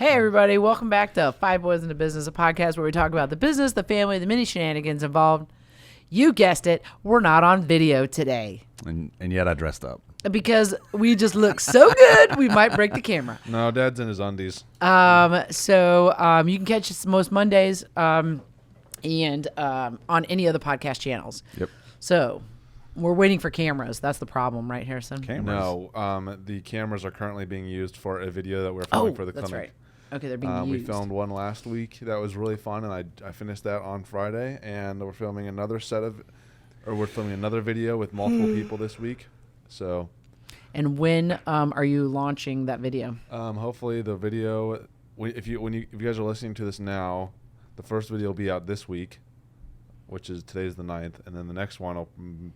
Hey, everybody. Welcome back to Five Boys in the Business, a podcast where we talk about the business, the family, the many shenanigans involved. You guessed it. We're not on video today. And yet I dressed up. Because we just look so good, we might break the camera. No, Dad's in his undies. So you can catch us most Mondays and on any other podcast channels. Yep. So we're waiting for cameras. That's the problem, right, Harrison? Cameras? No, the cameras are currently being used for a video that we're filming for the clinic. That's right. Okay, they're being used. We filmed one last week that was really fun, and I finished that on Friday, and we're filming another video with multiple people this week. So. And when are you launching that video? Hopefully the video, if you guys are listening to this now, the first video will be out this week, which is today's the 9th, and then the next one will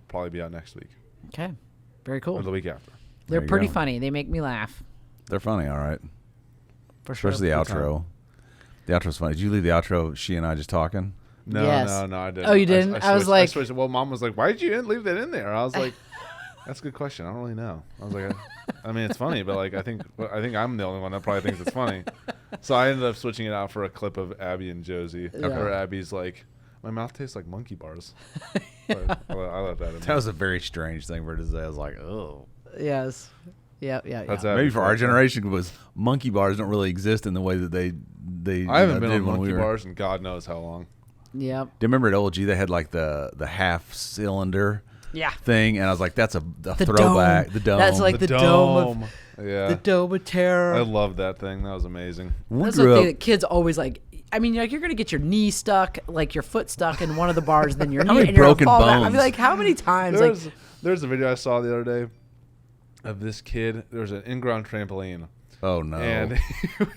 probably be out next week. Okay, very cool. Or the week after. They're pretty funny. They make me laugh. They're funny, all right. For sure. Especially the outro. The outro's funny. Did you leave the outro, she and I just talking? No, yes. no, I didn't. Oh, you didn't? I was like... well, Mom was like, why did you leave that in there? I was like, that's a good question. I don't really know. I was like, I mean, it's funny, but like, I think I'm the only one that probably thinks it's funny. So I ended up switching it out for a clip of Abby and Josie. Yeah. Where Abby's like, my mouth tastes like monkey bars. But I left that in. That was a very strange thing for her to say. I was like, oh. Yes. Yeah. That's Maybe for our generation, because monkey bars don't really exist in the way that they I haven't been on monkey bars in God knows how long. Yep. Do you remember at OLG they had like the half cylinder thing, and I was like, that's a throwback. Dome. The dome. That's like the dome of yeah. the dome of terror. I love that thing. That was amazing. That's the thing that kids always like. I mean, like, you're gonna get your knee stuck, like your foot stuck in one of the bars, and then your knee many and you're gonna broken fall down. bones? I'd be like, how many times? There's a video I saw the other day of this kid. There was an in-ground trampoline. Oh no! And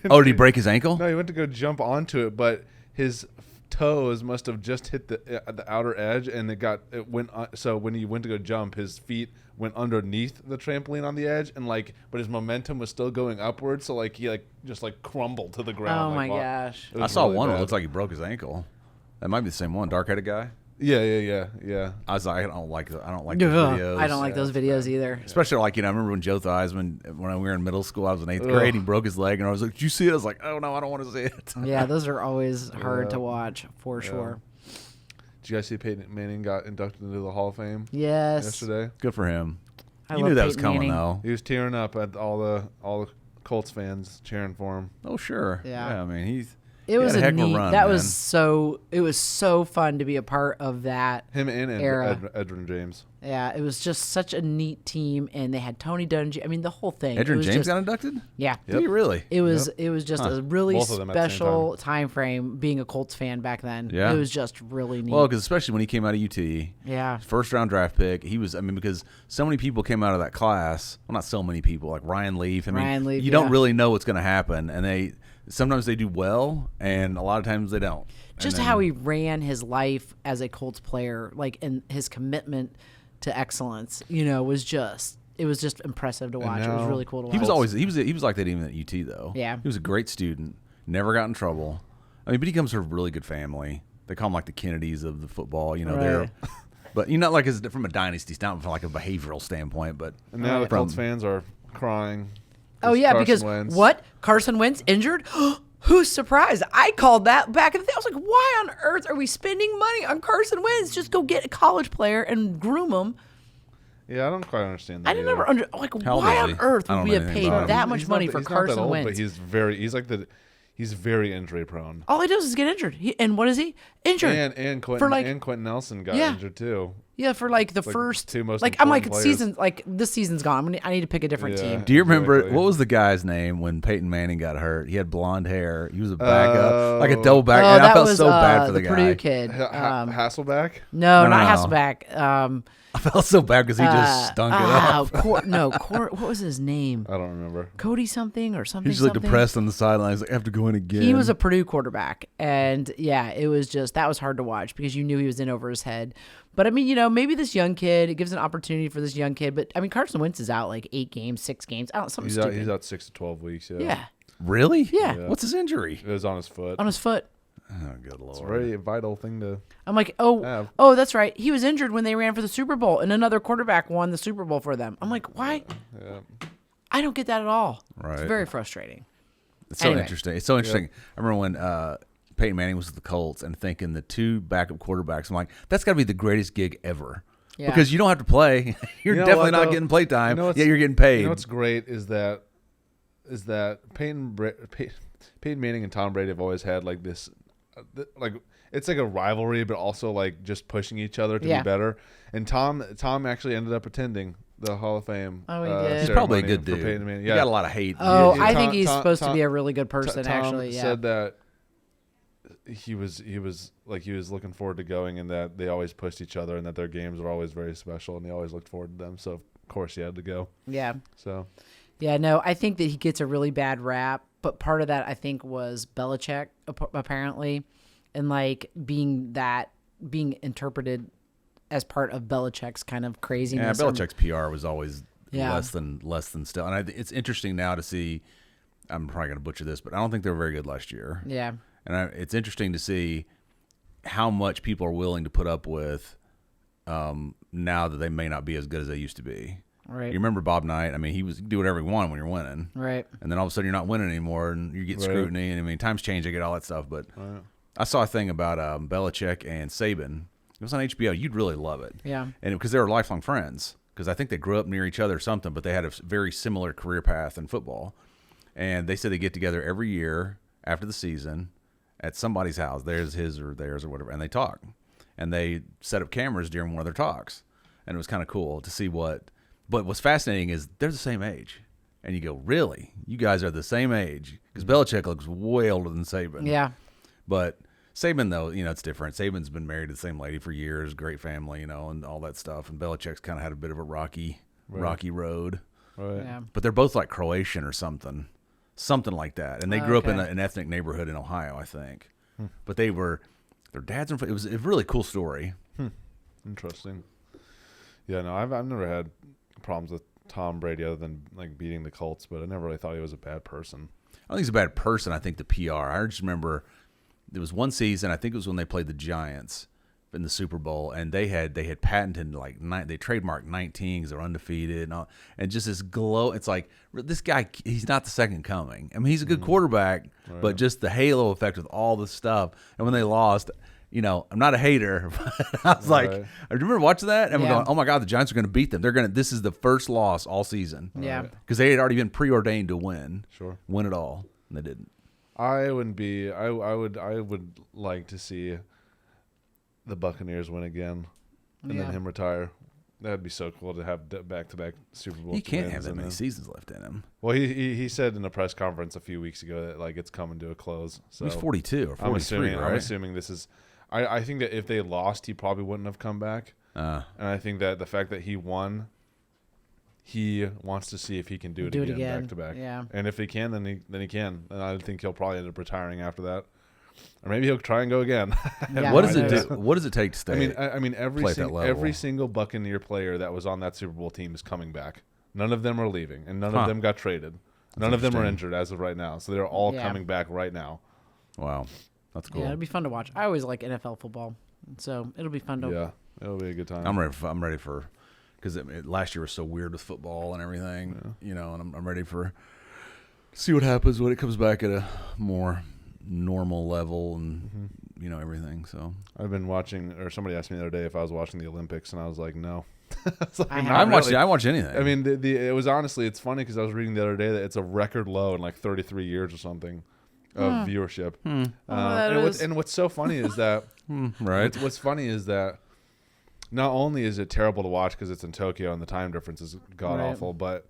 did he break his ankle? No, he went to go jump onto it, but his toes must have just hit the outer edge, and it went. So when he went to go jump, his feet went underneath the trampoline on the edge, and but his momentum was still going upward. So he just crumbled to the ground. Oh my gosh! I saw really one bad. that looks like he broke his ankle. That might be the same one, dark-headed guy. Yeah. I was like, I don't like those Ugh, videos. I don't like those videos either. Especially I remember when Joe Theismann, when we were in middle school, I was in 8th grade, he broke his leg, and I was like, did you see it? I was like, oh no, I don't want to see it. Yeah, those are always hard to watch for sure. Did you guys see Peyton Manning got inducted into the Hall of Fame? Yes. Yesterday. Good for him. I You knew that was Peyton coming Manning. though. He was tearing up at all the Colts fans cheering for him. Oh sure. Yeah. I mean It was had a a heck of a neat. run, That man. was so. It was so fun to be a part of that. Him and era. Edwin James. Yeah, it was just such a neat team, and they had Tony Dungy. I mean, the whole thing. Edrin it was James just, got inducted? Yeah. Did he really? It was just a really Both of them at the same special time frame being a Colts fan back then. Yeah. It was just really neat. Well, because especially when he came out of UT, yeah. first round draft pick, he was. I mean, because so many people came out of that class. Well, not so many people, like Ryan Leaf. I mean, Ryan Leaf, you don't really know what's going to happen, and sometimes they do well, and a lot of times they don't. Just how he ran his life as a Colts player, and his commitment to excellence, was just impressive to watch. It was really cool to watch. He was like that even at UT though. Yeah. He was a great student, never got in trouble. I mean, but he comes from a really good family. They call him like the Kennedys of the football. They're, but not like from a dynasty standpoint, from like a behavioral standpoint. But And now the Colts fans are crying. Oh yeah, Carson because Wentz. what? Carson Wentz injured? Who's surprised? I called that back in the day. I was like, why on earth are we spending money on Carson Wentz? Just go get a college player and groom him. Yeah, I don't quite understand that. I never How old why is on he? earth I would don't we know have anything paid about him. that much money for he's Carson not that old, Wentz? But he's very injury prone. All he does is get injured. And what is he? Injured. And Quentin Nelson got injured too. Yeah, for the first two most I'm like important players. season this season's gone. I need to pick a different team. Do you remember Exactly. what was the guy's name when Peyton Manning got hurt? He had blonde hair. He was a backup, like a double back. Oh, And that I felt was so bad for the guy. Purdue kid. Hasselback? No, No, not no. Hasselback. I felt so bad because he just stunk it up. What was his name? I don't remember. Cody something or something. He just looked something? depressed on the sidelines. Like, I have to go in again. He was a Purdue quarterback, and it was that was hard to watch because you knew he was in over his head. But I mean, maybe this young kid, it gives an opportunity for this young kid. But I mean, Carson Wentz is out like 8 games, 6 games. I don't something stupid. He's out 6 to 12 weeks. Yeah, Really? Yeah. What's his injury? It was on his foot. on his foot. Oh, good lord. It's a very vital thing to. I'm like, Yeah. oh, that's right. He was injured when they ran for the Super Bowl, and another quarterback won the Super Bowl for them. I'm like, why? Yeah. I don't get that at all. Right. It's very frustrating. It's so interesting. It's so interesting. I remember when Peyton Manning was with the Colts and thinking the 2 backup quarterbacks. I'm like, that's got to be the greatest gig ever. Yeah. Because you don't have to play. You're definitely not getting play time. Yet you're getting paid. You know what's great is that Peyton Manning and Tom Brady have always had like this, like it's like a rivalry, but also like just pushing each other to be better. And Tom actually ended up attending the Hall of Fame. Oh, he did. He's probably a good dude. He got a lot of hate. Oh, I think he's supposed to be a really good person. Actually, Tom said that he was looking forward to going, and that they always pushed each other, and that their games were always very special, and he always looked forward to them. So of course he had to go. Yeah. So. Yeah, no, I think that he gets a really bad rap, but part of that I think was Belichick apparently, and like being interpreted as part of Belichick's kind of craziness. Yeah, Belichick's PR was always less than still, and it's interesting now to see. I'm probably going to butcher this, but I don't think they were very good last year. Yeah, and it's interesting to see how much people are willing to put up with now that they may not be as good as they used to be. Right. You remember Bob Knight? I mean, he do whatever he wanted when you're winning. Right. And then all of a sudden you're not winning anymore, and you get scrutiny. And I mean, times change. I get all that stuff. But I saw a thing about Belichick and Saban. It was on HBO. You'd really love it. Yeah. And because they were lifelong friends, because I think they grew up near each other or something, but they had a very similar career path in football. And they said they get together every year after the season at somebody's house, theirs, his, or theirs, or whatever, and they talk. And they set up cameras during one of their talks. And it was kind of cool to see what. But what's fascinating is they're the same age. And you go, really? You guys are the same age? Because Belichick looks way older than Saban. Yeah. But Saban, though, it's different. Saban's been married to the same lady for years, great family, and all that stuff. And Belichick's kind of had a bit of a rocky road. Right. Yeah. But they're both like Croatian or something like that. And they grew up in an ethnic neighborhood in Ohio, I think. But their dads. It was a really cool story. Interesting. Yeah, no, I've never had problems with Tom Brady other than like beating the Colts, but I never really thought he was a bad person. I don't think he's a bad person. I think the PR. I just remember there was one season, I think it was when they played the Giants in the Super Bowl, and they had patented they trademarked 19 because they're undefeated and just this glow. It's like this guy, he's not the second coming. I mean, he's a good quarterback, but just the halo effect with all this stuff. And when they lost, I'm not a hater, but I was like, I remember watching that and we're going, oh my God, the Giants are going to beat them. This is the first loss all season. Yeah. Because they had already been preordained to win. Sure. Win it all. And they didn't. I would like to see the Buccaneers win again and then him retire. That'd be so cool to have back-to-back Super Bowl. He can't have that many seasons left in him. Well, he said in a press conference a few weeks ago that like it's coming to a close. So he's 42 or 43, right? I'm assuming this is. I think that if they lost, he probably wouldn't have come back. And I think that the fact that he won, he wants to see if he can do it again back to back. Yeah. And if he can, then he can. And I think he'll probably end up retiring after that. Or maybe he'll try and go again. Yeah, what does it do? What does it take to stay? I mean, every single Buccaneer player that was on that Super Bowl team is coming back. None of them are leaving, and none of them got traded. None of them are injured as of right now, so they're all coming back right now. Wow, that's cool. Yeah, it'll be fun to watch. I always like NFL football, so it'll be fun to. Yeah, it'll be a good time. I'm ready for because last year was so weird with football and everything, and I'm ready for see what happens when it comes back at a more normal level and everything. So I've been watching, or somebody asked me the other day if I was watching the Olympics, and I was like, no. I watch anything. I mean, it was honestly, it's funny because I was reading the other day that it's a record low in like 33 years or something of viewership. And what's so funny is that right. What's funny is that not only is it terrible to watch because it's in Tokyo and the time difference is god awful, but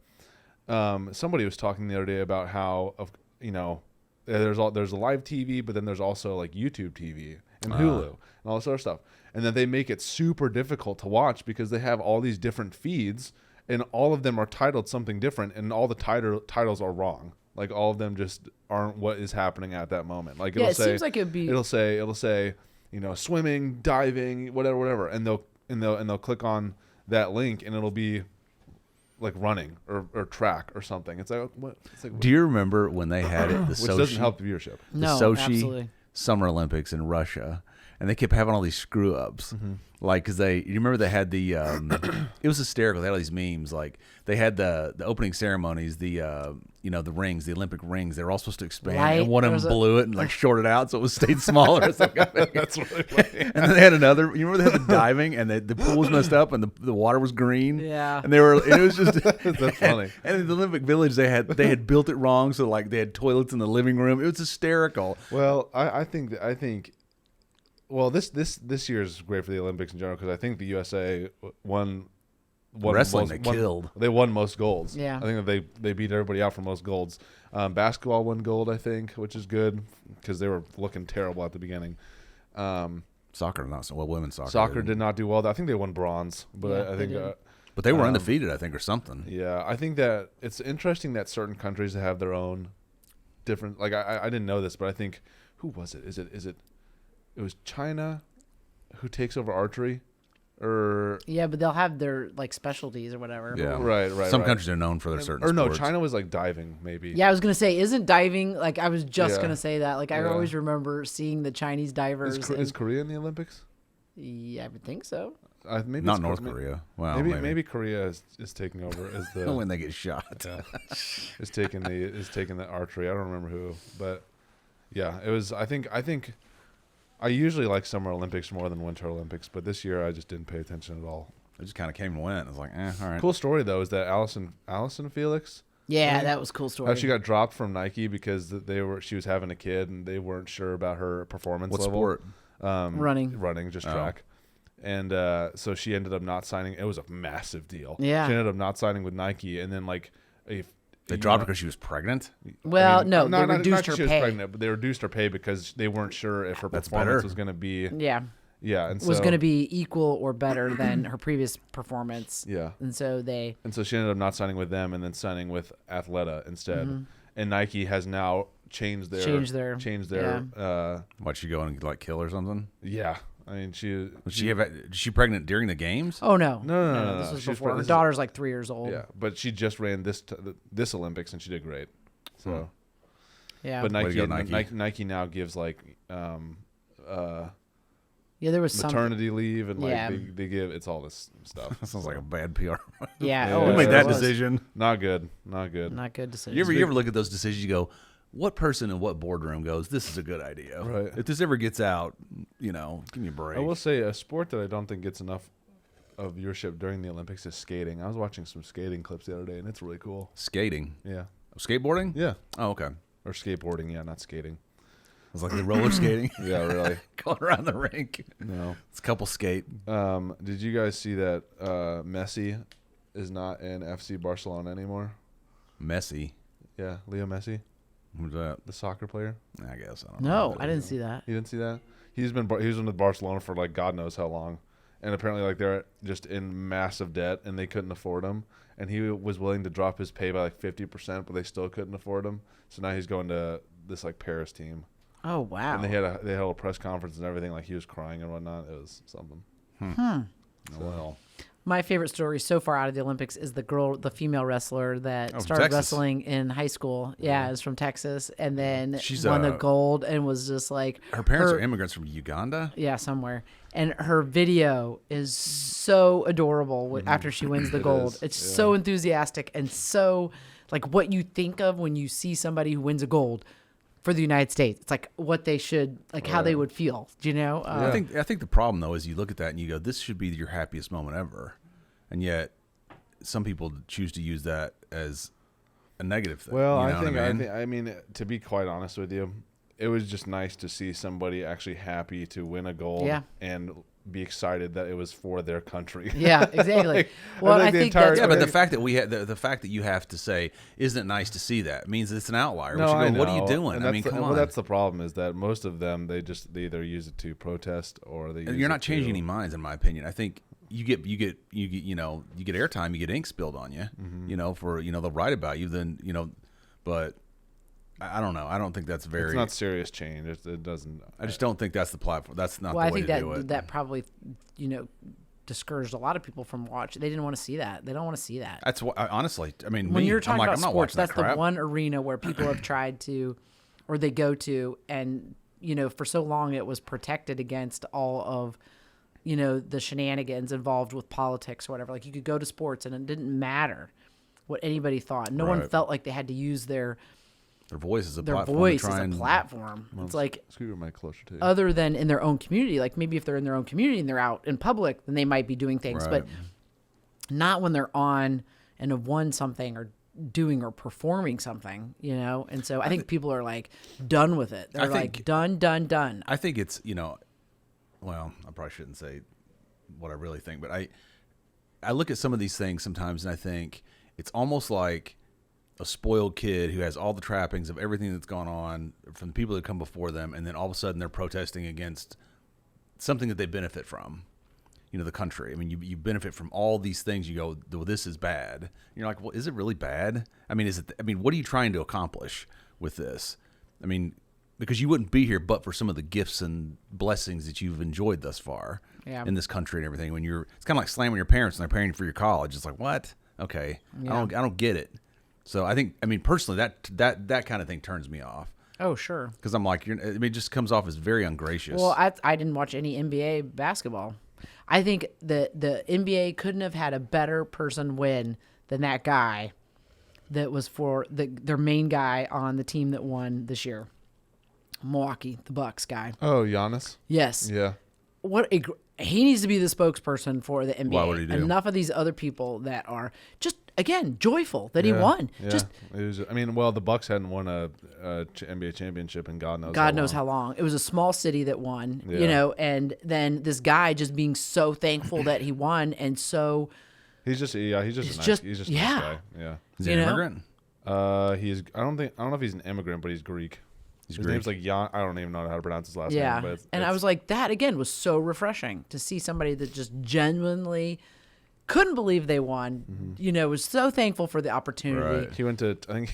somebody was talking the other day about how there's a live TV, but then there's also like YouTube TV and Hulu and all this other stuff. And then they make it super difficult to watch because they have all these different feeds and all of them are titled something different and all the titles are wrong. Like all of them just aren't what is happening at that moment. Like it seems like it'll say, swimming, diving, whatever. And they'll click on that link and it'll be like running or track or something. It's like what? It's like, do you remember when they had it? Which doesn't help the viewership. No, Sochi absolutely. Summer Olympics in Russia, and they kept having all these screw ups. Like, cause you remember they had the, it was hysterical. They had all these memes. Like they had the opening ceremonies, the rings, the Olympic rings. They were all supposed to expand, Right. and one of them blew it and like shorted out, so it was stayed smaller. That's really funny. And then they had another. You remember they had the diving, and the pool was messed up, and the water was green. Yeah. And it was just That's funny. And in the Olympic Village, they had built it wrong, so like they had toilets in the living room. It was hysterical. Well, I think. Well, this year is great for the Olympics in general because I think the USA won Wrestling, they killed. They won most golds. Yeah. I think that they beat everybody out for most golds. Basketball won gold, I think, which is good because they were looking terrible at the beginning. Soccer, not so well. Women's soccer. Soccer did not do well. I think they won bronze, but Yeah, I they think. did. But they were undefeated, I think, or something. Yeah, I think that it's interesting that certain countries have their own different. Like I didn't know this, but I think who was it? Is it? It was China who takes over archery, or Yeah, but they'll have their like specialties or whatever. Yeah, right. Some countries are known for their certain. Or no, sports. China was like diving, maybe. Yeah, I was gonna say, isn't diving like I was just Yeah. gonna say that. Like I Yeah. always remember seeing the Chinese divers. Is Korea in the Olympics? Yeah, I would think so. Maybe Not it's North Korea. Well, maybe Korea is taking over as the when they get shot. is taking the archery. I don't remember who, but yeah, it was. I think I usually like Summer Olympics more than Winter Olympics, but this year I just didn't pay attention at all. It just kind of came and went. I was like, all right. Cool story though is that Allison Felix, Yeah, that was a cool story. how she got dropped from Nike because she was having a kid and they weren't sure about her performance What level. sport? Running, just Oh. track. And so she ended up not signing. It was a massive deal. Yeah. She ended up not signing with Nike, and then like They dropped her because she was pregnant. Well, I mean, no, not they reduced that her she was pay. pregnant, but they reduced her pay because they weren't sure if her That's performance better. was going to be. Yeah, And was so, going to be equal or better than her previous performance. Yeah. And so they. And so she ended up not signing with them, and then signing with Athleta instead. And Nike has now changed their. What, she go and like kill or something? Yeah. I mean, Was she pregnant during the games? Oh no, No. This was She was before. pre- Her this is- daughter's like 3 years old. Yeah, but she just ran this Olympics and she did great. So, Yeah. but Way to Nike, go, Nike. Nike now gives like Yeah, there was some. maternity leave and like Yeah. they give it's all this stuff. That sounds like a bad PR. Yeah. Yeah. Oh, Who it made that was. decision? Not good. Not good. Not good decision. You ever look at those decisions? You go, what person in what boardroom goes, this is a good idea. Right. If this ever gets out, give me a break. I will say a sport that I don't think gets enough of viewership during the Olympics is skating. I was watching some skating clips the other day and it's really cool. Skating. Yeah. Skateboarding? Yeah. Oh, okay. Or skateboarding, yeah, not skating. It was like the roller skating. Yeah, really. Going around the rink. No. It's a couple skate. Did you guys see that Messi is not in FC Barcelona anymore? Messi. Yeah, Leo Messi, Who's that? the soccer player. I guess. I don't know. No, I didn't see that. You didn't see that? He was in with Barcelona for like God knows how long, and apparently like they're just in massive debt and they couldn't afford him, and he was willing to drop his pay by like 50%, but they still couldn't afford him. So now he's going to this like Paris team, Oh wow. and they had a press conference and everything. Like he was crying and whatnot. It was something. Well, My favorite story so far out of the Olympics is the female wrestler that from started Texas. wrestling in high school. Yeah, is from Texas, and then She's, won the gold and was just like her parents are immigrants from Uganda. Yeah, somewhere. And her video is so adorable after she wins the gold. is, It's so enthusiastic and so like what you think of when you see somebody who wins a gold for the United States. It's like what they should, like how they would feel. Do you know? I think the problem though is you look at that and you go, this should be your happiest moment ever, and yet some people choose to use that as a negative thing. Well, you know what I mean? I mean, to be quite honest with you, it was just nice to see somebody actually happy to win a gold Yeah. and be excited that it was for their country. Yeah, exactly. Like, well, I I think the think entire- that's Yeah, what but the fact that we had the fact that you have to say, "Isn't it nice to see that?" means it's an outlier. We should go, I know. what are you doing? And I mean, that's come on. Well, that's the problem is that most of them they either use it to protest or they. You're not changing any minds, in my opinion. I think you get airtime, you get ink spilled on you, for they'll write about you, then but I don't know. I don't think that's very. It's not serious change. It doesn't. I just don't think that's the platform. That's not well, the I way think to do it. that probably, discouraged a lot of people from watching. They didn't want to see that. They don't want to see that. That's what honestly. I mean, When me, you're talking I'm like, about I'm not sports, watching that that's crap. the one arena where people have tried to, or they go to, and for so long it was protected against all of, the shenanigans involved with politics or whatever. Like you could go to sports and it didn't matter what anybody thought. No one felt like they had to use their voice as a their platform. voice as a platform. It's like, scoot your mic closer to you. other than in their own community, like maybe if they're in their own community and they're out in public, then they might be doing things, but not when they're on and have won something or doing or performing something, And so I think people are like done with it. They're like done. I think it's, well, I probably shouldn't say what I really think, but I look at some of these things sometimes and I think it's almost like a spoiled kid who has all the trappings of everything that's gone on from the people that come before them, and then all of a sudden they're protesting against something that they benefit from. The country. I mean, you benefit from all these things. You go, well, this is bad. And you're like, well, is it really bad? I mean, what are you trying to accomplish with this? I mean, because you wouldn't be here but for some of the gifts and blessings that you've enjoyed thus far in this country and everything. It's kind of like slamming your parents when they're paying for your college. It's like, what? Okay, I don't get it. So I mean, personally, that kind of thing turns me off. Oh, sure. Because I'm like, it just comes off as very ungracious. Well, I didn't watch any NBA basketball. I think the NBA couldn't have had a better person win than that guy that was for their main guy on the team that won this year. Milwaukee, the Bucks guy. Oh, Giannis? Yes. Yeah. He needs to be the spokesperson for the NBA. Why would he do? Enough of these other people that are just, again, joyful that he won. Yeah. Just, the Bucks hadn't won a NBA championship in God knows how long. It was a small city that won, Yeah. and then this guy just being so thankful that he won, and so he's just a nice guy. Yeah. Is he an immigrant? I don't know if he's an immigrant, but he's Greek. His name's like Jan. I don't even know how to pronounce his last name. But I was like, that again was so refreshing to see somebody that just genuinely couldn't believe they won. Was so thankful for the opportunity. Right. He went to, I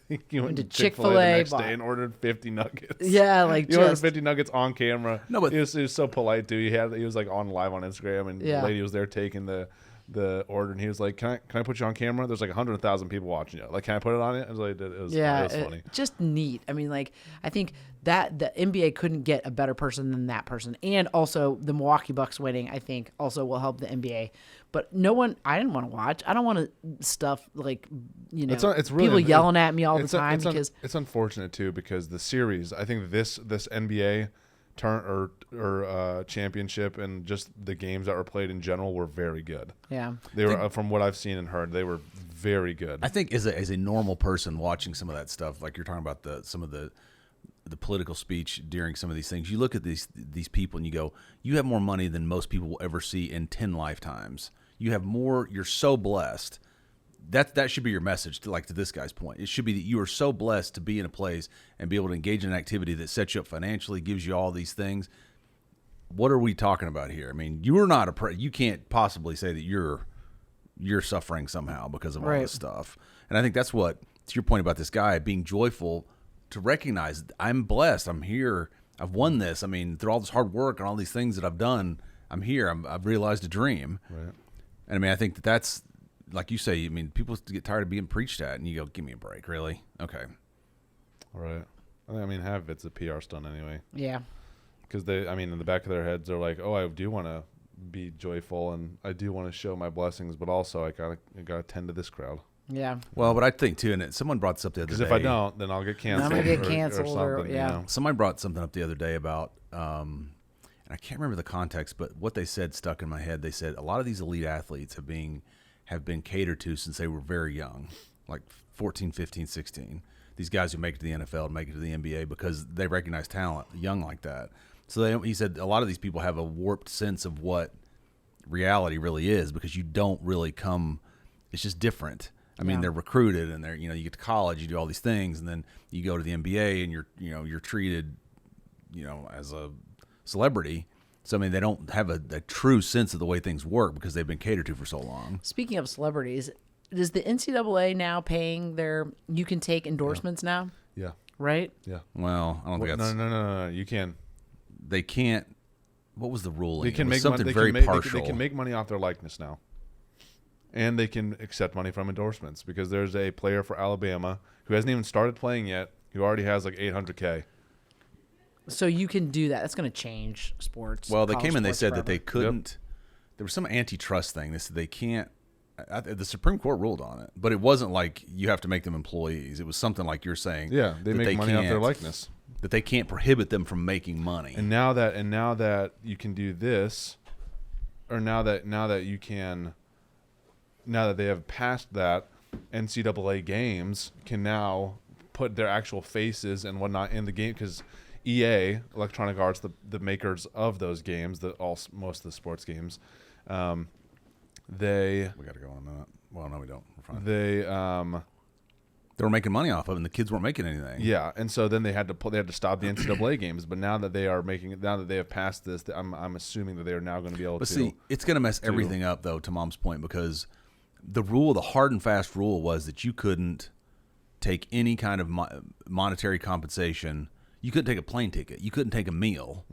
think he went to Chick-fil-A the next day and ordered 50 nuggets. Yeah, like he ordered 50 nuggets on camera. No, but he was so polite too. He was like on live on Instagram, and the lady was there taking the order, and he was like, can I put you on camera? There's like 100,000 people watching you. Like, can I put it on it? I was like, it was funny. Just neat. I mean, like, I think that the NBA couldn't get a better person than that person. And also the Milwaukee Bucks winning, I think, also will help the NBA. But I didn't want to watch. I don't want to stuff like, it's really, people yelling at me all the time because it's unfortunate too, because the series, I think this NBA turn or championship and just the games that were played in general were very good. Yeah, they were from what I've seen and heard, they were very good. I think as a normal person watching some of that stuff, like you're talking about some of the political speech during some of these things, you look at these people and you go, you have more money than most people will ever see in 10 lifetimes. You have more. You're so blessed. That should be your message to this guy's point. It should be that you are so blessed to be in a place and be able to engage in an activity that sets you up financially, gives you all these things. What are we talking about here? I mean, you are not you can't possibly say that you're suffering somehow because of all this stuff. And I think that's what, to your point about this guy being joyful, to recognize I'm blessed. I'm here. I've won this. I mean, through all this hard work and all these things that I've done, I'm here. I've realized a dream. Right. And I mean, I think that's, like you say, I mean, people get tired of being preached at, and you go, give me a break, really? Okay. All right. I mean, half of it's a PR stunt anyway. Yeah. Because in the back of their heads, they're like, oh, I do want to be joyful, and I do want to show my blessings, but also I gotta tend to this crowd. Yeah. Well, but I think, too, and someone brought this up the other day. Because if I don't, then I'll get canceled. I'm going to get canceled. Or something, yeah. Somebody brought something up the other day about, and I can't remember the context, but what they said stuck in my head. They said a lot of these elite athletes have been catered to since they were very young, like 14, 15, 16. These guys who make it to the NFL and make it to the NBA because they recognize talent young like that. So he said a lot of these people have a warped sense of what reality really is because you don't really come – it's just different. I mean, they're recruited and you get to college, you do all these things, and then you go to the NBA and you're treated, as a celebrity. So, I mean, they don't have a true sense of the way things work because they've been catered to for so long. Speaking of celebrities, is the NCAA now paying you can take endorsements now? Yeah. Right? Yeah. Well, I don't think that's... No. You can. They can't... What was the ruling? They can make something money, very partial. They can make money off their likeness now. And they can accept money from endorsements because there's a player for Alabama who hasn't even started playing yet who already has like $800K. So you can do that. That's going to change sports. Well, they college came and they sports said that forever. they couldn't. There was some antitrust thing. They said they can't. The Supreme Court ruled on it, but it wasn't like you have to make them employees. It was something like you're saying. Yeah, they that make money off their can't- likeness. That they can't prohibit them from making money. And now that you can do this, or now that they have passed that, NCAA games can now put their actual faces and whatnot in the game, because EA, Electronic Arts, the makers of those games, most of the sports games, we got to go in a minute. Well, no, we don't. We're fine. They were making money off of it, and the kids weren't making anything. Yeah, and so then they had to stop the NCAA games. But now that they have passed this, I'm assuming that they are now going to be able But to. see, it's going to mess everything up, though, to Mom's point, because the hard and fast rule was that you couldn't take any kind of monetary compensation. You couldn't take a plane ticket. You couldn't take a meal.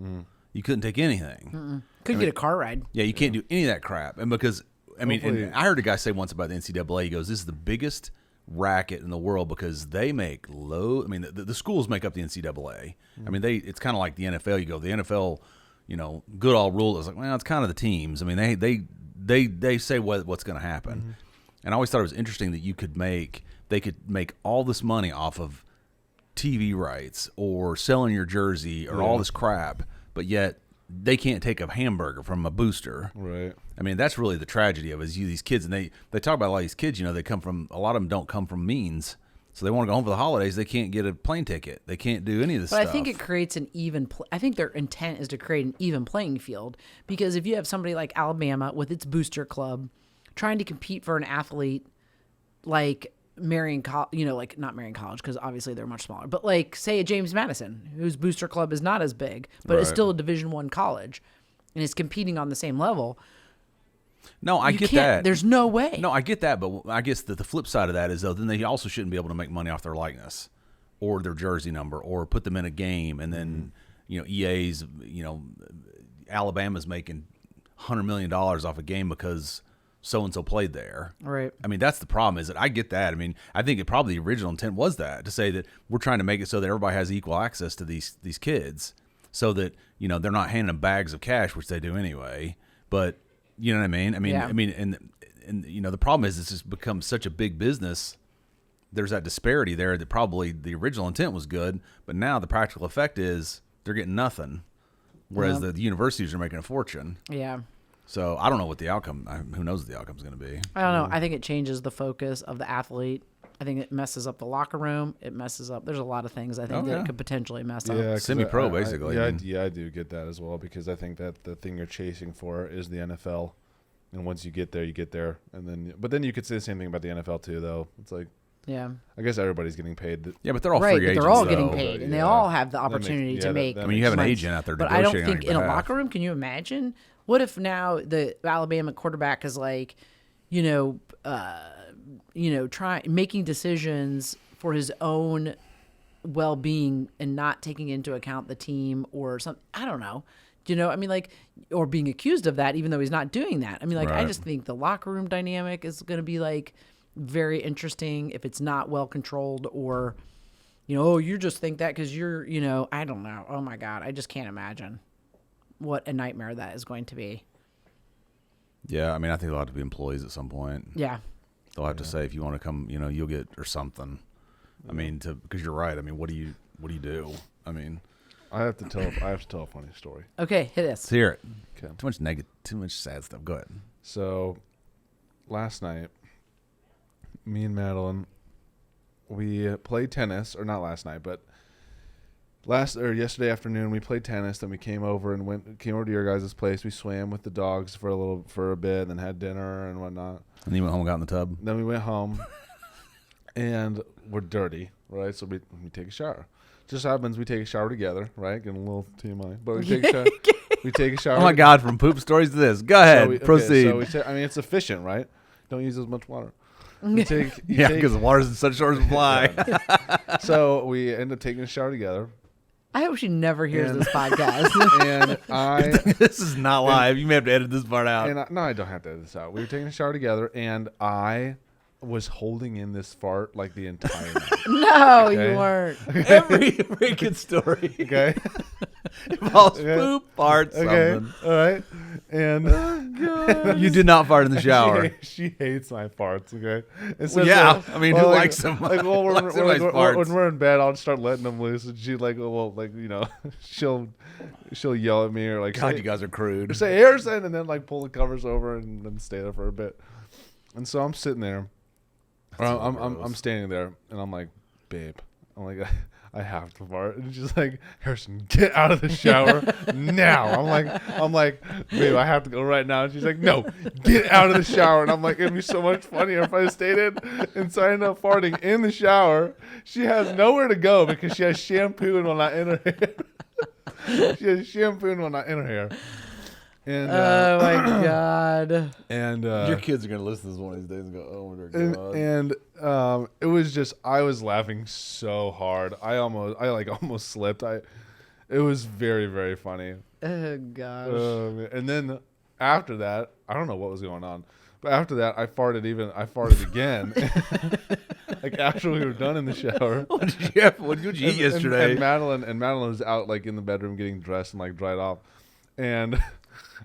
You couldn't take anything. Couldn't get a car ride. Yeah, you can't do any of that crap. And because, I mean, Hopefully- and I heard a guy say once about the NCAA, he goes, this is the biggest racket in the world because they make the schools make up the NCAA. I mean, it's kind of like the NFL. You go, the NFL, good all rule is like, well, it's kind of the teams. I mean, they say what's going to happen. And I always thought it was interesting that they could make all this money off of TV rights or selling your jersey or all this crap, but yet they can't take a hamburger from a booster. Right. I mean, that's really the tragedy of it, is these kids, and they talk about a lot of these kids, they a lot of them don't come from means. So they want to go home for the holidays. They can't get a plane ticket. They can't do any of this But stuff. I think it creates an even. I think their intent is to create an even playing field, because if you have somebody like Alabama with its booster club trying to compete for an athlete like Marion, like not Marion College, because obviously they're much smaller, but like say a James Madison, whose booster club is not as big, but it's Right. still a Division I college, and is competing on the same level. No, I You get can't- that. There's no way. No, I get that, but I guess that the flip side of that is, though, then they also shouldn't be able to make money off their likeness or their jersey number or put them in a game, and then EA's, Alabama's making $100 million off a game because so and so played there. Right. I mean, that's the problem. Is that I get that. I mean, I think the original intent was that, to say that we're trying to make it so that everybody has equal access to these kids, so that they're not handing them bags of cash, which they do anyway. But you know what I mean? Yeah. And the problem is, it's just become such a big business. There's that disparity there that probably the original intent was good, but now the practical effect is they're getting nothing, whereas the universities are making a fortune. Yeah. So I don't know what the outcome. Who knows what the outcome's going to be? I don't know. I think it changes the focus of the athlete. I think it messes up the locker room. It messes up. There's a lot of things I think that it could potentially mess up. 'cause Semi-pro, I- basically. I do get that as well, because I think that the thing you're chasing for is the NFL, and once you get there, and then you could say the same thing about the NFL too, though. It's like, Yeah. I guess everybody's getting paid. Yeah, but they're all Right, free but agents. they're all though. getting paid, and they all have the opportunity to make. I mean, you have an money. agent out there But I don't negotiating on think your in a behalf. locker room, can you imagine? What if now the Alabama quarterback is like, making decisions for his own well-being and not taking into account the team or something? I don't know. Or being accused of that, even though he's not doing that. I Right. just think the locker room dynamic is going to be like very interesting if it's not well controlled, or, you just think that because you're, I don't know. Oh my God. I just can't imagine what a nightmare that is going to be. Yeah, I mean, I think they'll have to be employees at some point. Yeah. They'll have to say, if you want to come, you'll get, or something. I mean, because you're right. I mean, what do you do? I mean, I have to tell a funny story. Okay. Hit let's this. hear it. Okay. Too much sad stuff. Go ahead. So, last night, me and Madeline, we played tennis, or not last night, but yesterday afternoon we played tennis. Then we came over to your guys' place. We swam with the dogs for a bit, and then had dinner and whatnot. And then you went home and got in the tub. Then we went home, and we're dirty, right? So we take a shower. Just happens we take a shower together, right? Getting a little TMI, but we take a shower. We take a shower. Oh my God! From poop stories to this. Go ahead. Proceed. It's efficient, right? Don't use as much water. You take, yeah, because the water's in such short supply. So we end up taking a shower together. I hope she never hears And- this podcast. And This is not live. You may have to edit this part out. no, I don't have to edit this out. We were taking a shower together, and I was holding in this fart like the entire night. No, Okay. you weren't. Every freaking story Okay. involves Okay. poop, fart, Okay. something. All right. And You did not fart in the shower. She hates my farts. Okay. And Well, yeah. I mean, who like, likes them? Like, well, Likes somebody's when farts? we're in bed, I'll start letting them loose, and she like, well, like she'll yell at me or like, God, say, you guys are crude. say Harrison, and then like pull the covers over and then stay there for a bit. And so I'm sitting there, or so I'm gross. standing there, and I'm like, babe, I'm like, I have to fart. And she's like, Harrison, get out of the shower now. I'm like, babe, I have to go right now. And she's like, no, get out of the shower. And I'm like, it'd be so much funnier if I stayed in. And so I end up farting in the shower. She has nowhere to go because she has shampoo and whatnot in her hair. She has shampoo and whatnot in her hair. And Oh my God. and Your kids are gonna listen to this one of these days and go, "Oh my God!" and it was just, I was laughing so hard. I almost slipped. It was very, very funny. Oh gosh. And then after that, I don't know what was going on, but after that, I farted again. Like after we were done in the shower. What did you eat yesterday? And Madeline was out like in the bedroom getting dressed and like dried off, and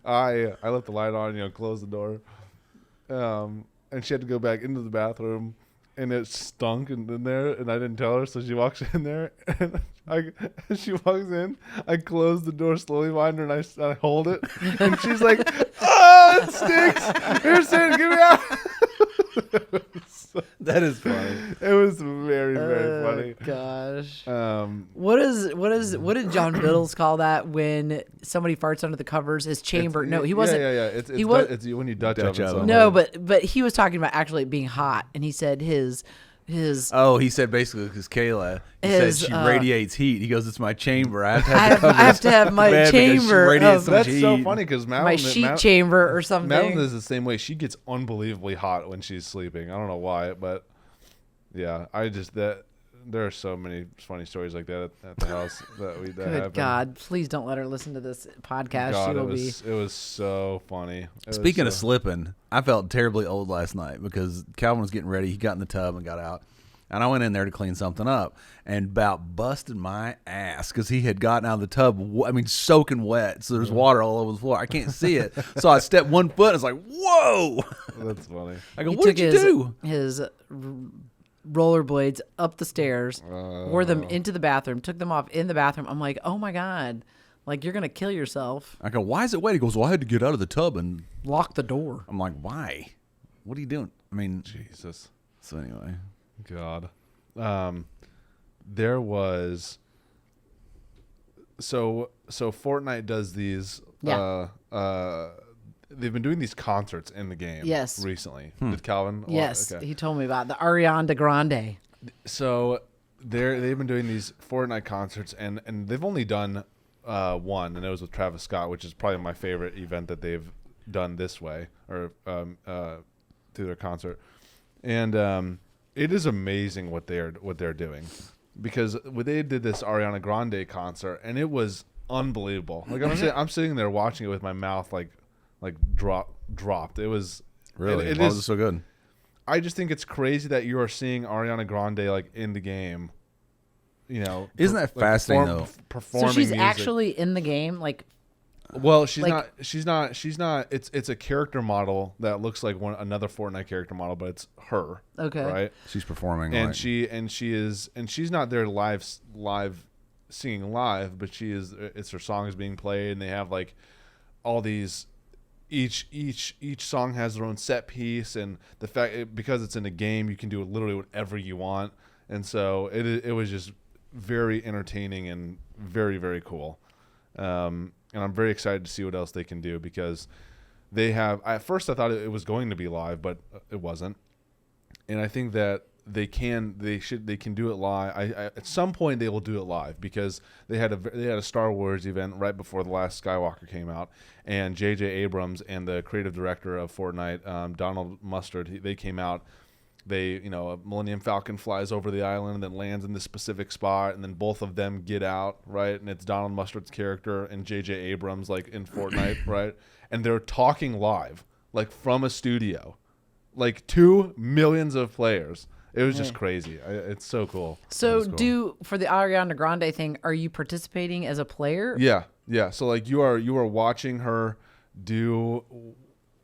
I left the light on, closed the door, and she had to go back into the bathroom, and it stunk in there, and I didn't tell her, so she walks in there, and she walks in, I close the door slowly behind her, and I hold it, and she's like, "Oh, it stinks! Harrison, get me out!" That is funny. It was very, very funny. Gosh. What What did John Biddles call that when somebody farts under the covers? His chamber. No, he wasn't. Yeah. It's when you Dutch oven oven. something. No, but he was talking about actually it being hot, and he said his Oh, he said basically because Kayla, he said His, she radiates heat. He goes, "It's my chamber. I I have to have my bed because she chamber radiates of so much That's so heat." funny because my sheet chamber or something. Madeline is the same way. She gets unbelievably hot when she's sleeping. I don't know why, but yeah, there are so many funny stories like that at the house that Good happen. God, please don't let her listen to this podcast. God, She will it was so funny. Speaking of slipping, I felt terribly old last night because Calvin was getting ready. He got in the tub and got out. And I went in there to clean something up and about busted my ass because he had gotten out of the tub, soaking wet. So there's water all over the floor. I can't see it. So I stepped one foot and it's like, whoa. That's funny. I go, He what took did you do? his rollerblades up the stairs, wore them into the bathroom, took them off in the bathroom. I'm like, oh my God, like you're gonna kill yourself. I go, why is it wet? He goes, well, I had to get out of the tub and Lock the door. I'm like, why? What are you doing? Jesus. So anyway. God. There was so Fortnite does these Yeah. they've been doing these concerts in the game Yes. recently. Did Calvin? Yes, Okay. he told me about the Ariana Grande. So they've been doing these Fortnite concerts and they've only done one, and it was with Travis Scott, which is probably my favorite event that they've done this way or through their concert. And it is amazing what they're doing, because they did this Ariana Grande concert and it was unbelievable. Like I'm sitting there watching it with my mouth like dropped. It was Really? It Why is, was it so good? I just think it's crazy that you are seeing Ariana Grande like in the game. Isn't that fascinating though? Performing So she's music. actually in the game, like. Well, she's like- not. She's not. It's a character model that looks like another Fortnite character model, but it's her. Okay. Right. She's performing. And like, she's not there live singing live, but she is. It's her songs being played, and they have like all these. Each song has their own set piece, and the fact because it's in a game, you can do literally whatever you want, and so it was just very entertaining and very, very cool. And I'm very excited to see what else they can do, because they have. At first, I thought it was going to be live, but it wasn't. And I think that they can do it live. At some point they will do it live, because they had a Star Wars event right before the last Skywalker came out, and J.J. Abrams and the creative director of Fortnite, Donald Mustard, they came out. A Millennium Falcon flies over the island and then lands in this specific spot, and then both of them get out, right? And it's Donald Mustard's character and J.J. Abrams, like in Fortnite, right? And they're talking live, like from a studio, like 2 million of players. It was just crazy. It's so cool. So cool. for the Ariana Grande thing, are you participating as a player? Yeah. So like you are watching her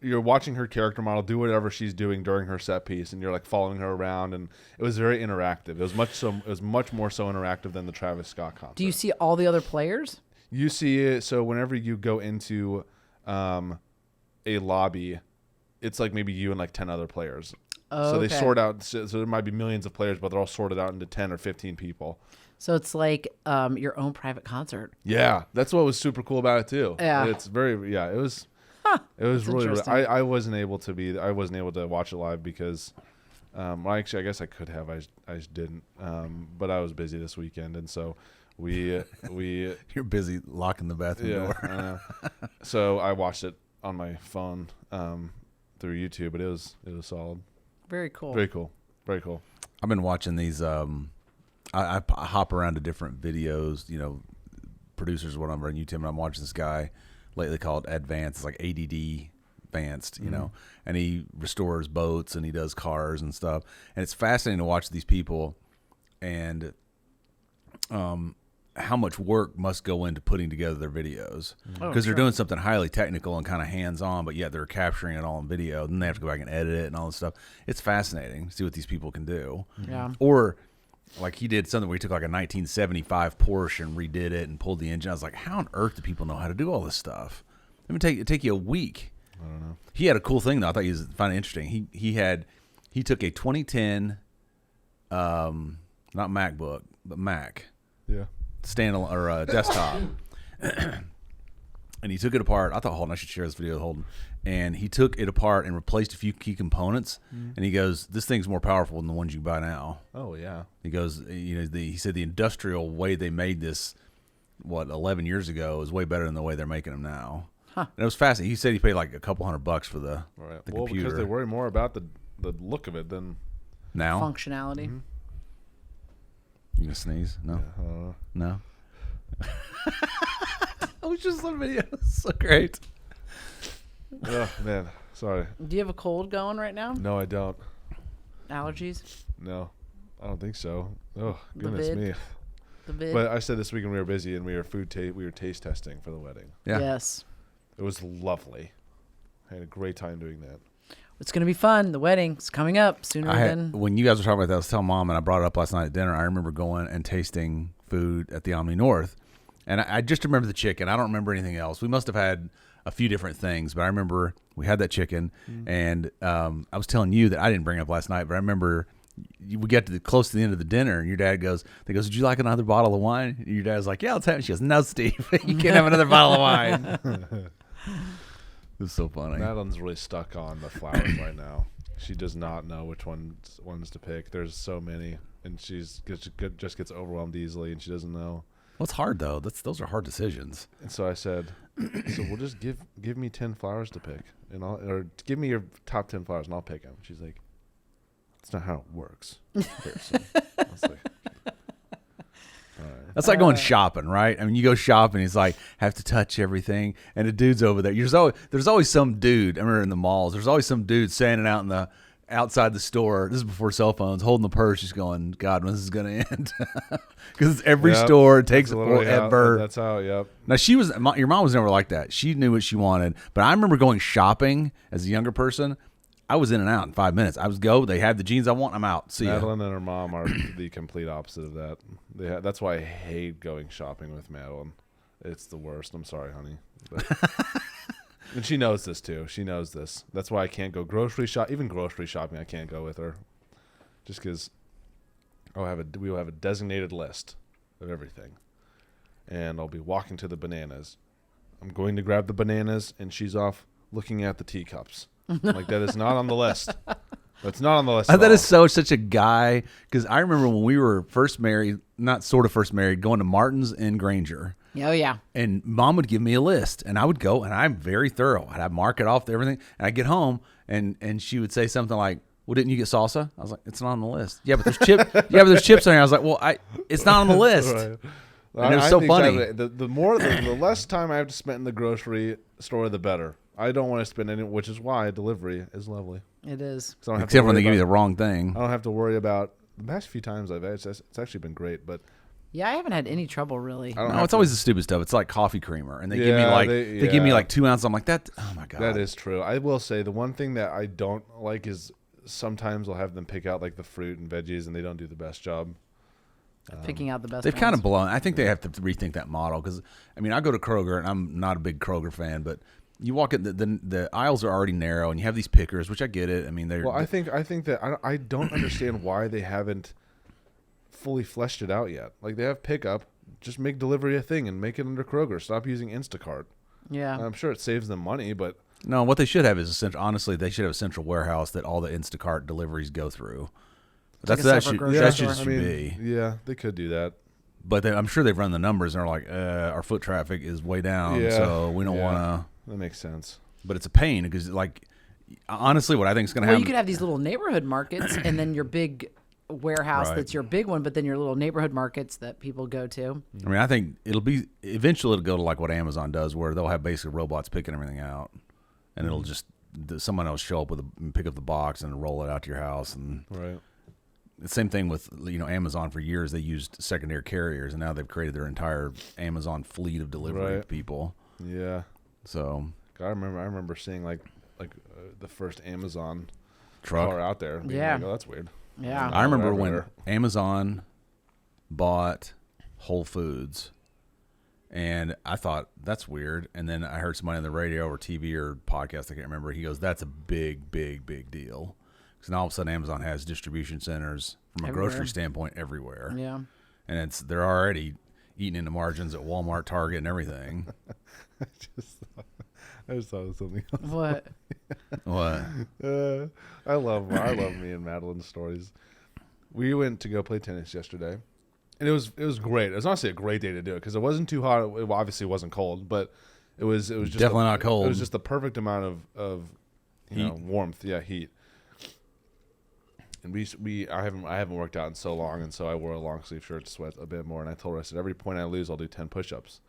you're watching her character model do whatever she's doing during her set piece, and you're like following her around, and it was very interactive. It was much more so interactive than the Travis Scott concert. Do you see all the other players? You see it. So whenever you go into a lobby, it's like maybe you and like 10 other players. Oh, so they okay. sort out. So there might be millions of players, but they're all sorted out into 10 or 15 people. So it's like your own private concert. Yeah, that's what was super cool about it too. Yeah. It's very It was. It was really. I wasn't able to watch it live because, actually, I guess I could have. I just didn't. But I was busy this weekend, and so we. You're busy locking the bathroom door. So I watched it on my phone through YouTube, but it was solid. Very cool. Very cool. Very cool. I've been watching these. I hop around to different videos. Producers, whatever, on YouTube, and I'm watching this guy lately called Advanced. It's like ADD Advanced, and he restores boats and he does cars and stuff. And it's fascinating to watch these people and how much work must go into putting together their videos because they're doing something highly technical and kind of hands-on, but yet they're capturing it all in video. Then they have to go back and edit it and all this stuff. It's fascinating to see what these people can do. Yeah. Or like he did something where he took like a 1975 Porsche and redid it and pulled the engine. I was like, how on earth do people know how to do all this stuff? It would take you a week. I don't know. He had a cool thing though. I thought you found it interesting. He took a 2010, not MacBook but Mac, standalone or desktop, and he took it apart. I thought Holden, I should share this video with Holden. And he took it apart and replaced a few key components. And he goes, "This thing's more powerful than the ones you buy now." Oh yeah. He goes, he said the industrial way they made this, 11 years ago, is way better than the way they're making them now. Huh. And it was fascinating. He said he paid like a couple $100 for the Well, computer. because they worry more about the look of it than now. Functionality. Mm-hmm. You gonna sneeze? No. No. I was just on video. So great. Oh man, sorry. Do you have a cold going right now? No, I don't. Allergies? No, I don't think so. Oh The goodness vid? me. The vid? But I said this weekend we were busy and we were taste testing for the wedding. Yeah. Yes. It was lovely. I had a great time doing that. It's going to be fun. The wedding's coming up sooner than... When you guys were talking about that, I was telling Mom, and I brought it up last night at dinner. I remember going and tasting food at the Omni North, and I just remember the chicken. I don't remember anything else. We must have had a few different things, but I remember we had that chicken, and I was telling you that I didn't bring it up last night, but I remember we get to close to the end of the dinner, and your dad goes, "Would you like another bottle of wine?" And your dad's like, "Yeah, let's have it." She goes, "No, Steve, you can't have another bottle of wine." It was so funny. Madeline's really stuck on the flowers right now. She does not know which ones to pick. There's so many, and just gets overwhelmed easily, and she doesn't know. Well, it's hard though. Those are hard decisions. And so I said, "So we'll just give me 10 flowers to pick, or give me your top 10 flowers, and I'll pick them." She's like, "That's not how it works." Harrison. I was like, all right. That's like going shopping, right? I mean, you go shopping, he's like, have to touch everything, and the dude's over there. There's always some dude. I remember in the malls, there's always some dude standing out outside the store. This is before cell phones, holding the purse, just going, "God, when this is going to end?" Because every store takes forever. That's how. Yep. Now your mom was never like that. She knew what she wanted, but I remember going shopping as a younger person. I was in and out in 5 minutes. They have the jeans I want, I'm out. See ya. Madeline and her mom are the complete opposite of that. That's why I hate going shopping with Madeline. It's the worst. I'm sorry, honey. But, and she knows this too. She knows this. That's why I can't go grocery shop. Even grocery shopping, I can't go with her, just because we will have a designated list of everything, and I'll be walking to the bananas. I'm going to grab the bananas, and she's off looking at the teacups. Like, that is not on the list. That's not on the list. That is such a guy, because I remember when we were first married, not sort of first married, going to Martin's in Granger. Oh, yeah. And Mom would give me a list, and I would go, and I'm very thorough. I'd mark it off to everything, and I'd get home, and she would say something like, "Well, didn't you get salsa?" I was like, "It's not on the list." "Yeah, but there's there's chips on here." I was like, "Well, it's not on the list." Right. And it was so funny. The less time I have to spend in the grocery store, the better. I don't want to spend any, which is why delivery is lovely. It is. Except when they give you the wrong thing. I don't have to worry about the past few times I've had. It's actually been great, but Yeah, I haven't had any trouble really. No, it's always the stupid stuff. It's like coffee creamer, and they give me like they give me like 2 ounces. I'm like that. Oh my god, that is true. I will say the one thing that I don't like is sometimes I'll have them pick out like the fruit and veggies, and they don't do the best job. Picking out the best. They've ones. kind of blown. I think they have to rethink that model because I mean I go to Kroger and I'm not a big Kroger fan, but you walk in the aisles are already narrow, and you have these pickers, which I get it. I mean they're I think that I don't understand why they haven't fully fleshed it out yet. Like they have pickup, just make delivery a thing and make it under Kroger. Stop using Instacart. Yeah, I'm sure it saves them money, but no. What they should have is a central. Honestly, they should have a central warehouse that all the Instacart deliveries go through. Like That should grocery be. Yeah, they could do that. But I'm sure they've run the numbers and are like, our foot traffic is way down, so we don't want to. That makes sense. But it's a pain because, like, honestly, what I think is going to happen. Well, you could have these little neighborhood markets, and then your big warehouse that's your big one, but then your little neighborhood markets that people go to. I mean, I think eventually it'll go to like what Amazon does, where they'll have basically robots picking everything out, and it'll just someone else show up and pick up the box and roll it out to your house. And Right. the same thing with Amazon. For years they used secondary carriers, and now they've created their entire Amazon fleet of delivery people. Yeah. So I remember seeing like the first Amazon truck car out there. Being Yeah. like, oh, that's weird. Yeah, I remember when Everywhere. Amazon bought Whole Foods, and I thought that's weird. And then I heard somebody on the radio or TV or podcast, I can't remember. He goes, "That's a big, big, big deal." Because now all of a sudden Amazon has distribution centers from a Everywhere. grocery standpoint everywhere, yeah. and they're already eating into margins at Walmart, Target, and everything. I just thought it was something else. What? What? I love me and Madeline's stories. We went to go play tennis yesterday, and it was great. It was honestly a great day to do it because it wasn't too hot. It obviously wasn't cold, but it was just Definitely not cold. It was just the perfect amount of warmth. Yeah, heat. And I haven't worked out in so long, and so I wore a long sleeve shirt to sweat a bit more. And I told her, I said, every point I lose, I'll do 10 push-ups,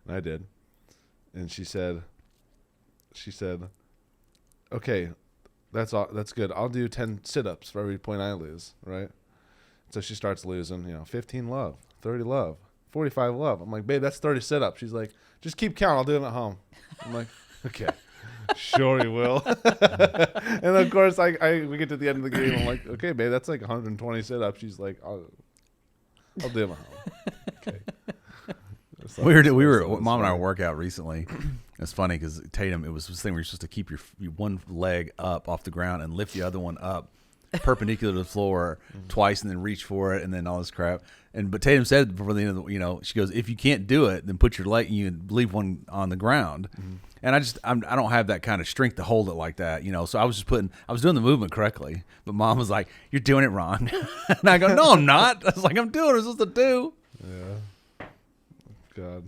and I did. And she said, okay, that's good. I'll do 10 sit-ups for every point I lose, right? So she starts losing, 15 love, 30 love, 45 love. I'm like, babe, that's 30 sit-ups. She's like, just keep count. I'll do them at home. I'm like, okay, sure you will. And of course, we get to the end of the game. I'm like, okay, babe, that's like 120 sit-ups. She's like, I'll do them at home. Okay. We were Mom and I work out recently. It's funny because Tatum, it was this thing where you're supposed to keep your one leg up off the ground and lift the other one up perpendicular to the floor twice, and then reach for it, and then all this crap. But Tatum said before the end of she goes, if you can't do it, then put your leg, you leave one on the ground. And I don't have that kind of strength to hold it like that, So I was doing the movement correctly, but Mom was like, "You're doing it wrong," and I go, "No, I'm not." I was like, "I'm doing what I'm supposed to do." Yeah. God.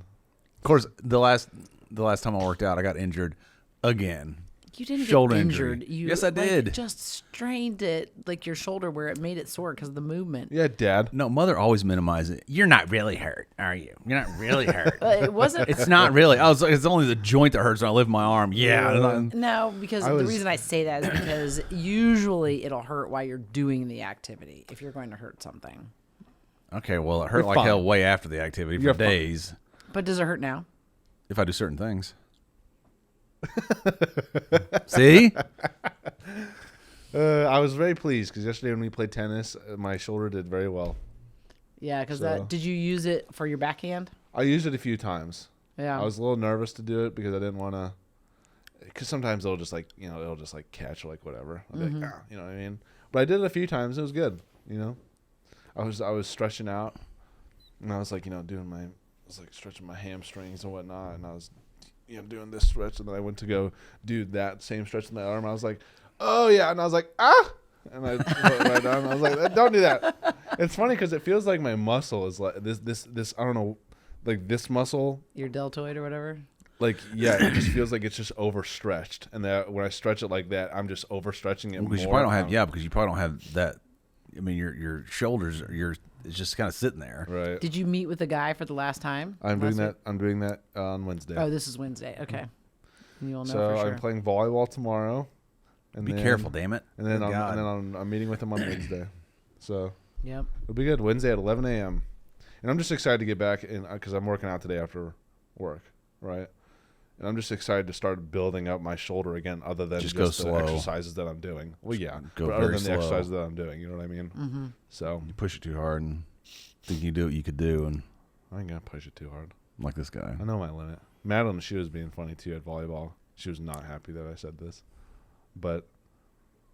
Of course, the last time I worked out, I got injured again. You didn't Shoulder get injury. injured. You, Yes, I did. Just strained it, like your shoulder where it made it sore because of the movement. Yeah, Dad. No, Mother always minimizes it. You're not really hurt, are you? You're not really hurt. It wasn't. It's not really. I was like, it's only the joint that hurts when I lift my arm. Yeah. No, because the reason I say that is because usually it'll hurt while you're doing the activity if you're going to hurt something. Okay, well, it hurt You're like fine. hell way after the activity for You're fine. days. But does it hurt now? If I do certain things. See? I was very pleased because yesterday when we played tennis, my shoulder did very well. Yeah, because So- did you use it for your backhand? I used it a few times. Yeah. I was a little nervous to do it because I didn't want to. Because sometimes it'll just catch or like whatever. I'll be like, you know what I mean? But I did it a few times. It was good. I was stretching out, and I was like, stretching my hamstrings and whatnot, and I was, doing this stretch, and then I went to go do that same stretch in my arm. I was like, oh yeah, and I was like, and I put it right down. I was like, don't do that. It's funny because it feels like my muscle is like this. I don't know, like this muscle. Your deltoid or whatever? Like, yeah, it just feels like it's just overstretched. And that when I stretch it like that, I'm just overstretching it more. Because you probably don't have that. I mean, your shoulders, it's just kind of sitting there. Right. Did you meet with the guy for the last time? I'm doing that on Wednesday. Oh, this is Wednesday. Okay. You'll know So for sure. I'm playing volleyball tomorrow. And Be careful, damn it. And then, Good God. I'm meeting with him on Wednesday. So Yep. it'll be good. Wednesday at 11 a.m. And I'm just excited to get back in because I'm working out today after work, right? And I'm just excited to start building up my shoulder again, other than Just just go the slow. exercises that I'm doing. Well, yeah, Go but other very than slow. the exercises that I'm doing, you know what I mean? Mm-hmm. So You push it too hard and think you can do what you could do, and I ain't gonna push it too hard. I'm like this guy. I know my limit. Madeline, she was being funny too at volleyball. She was not happy that I said this, but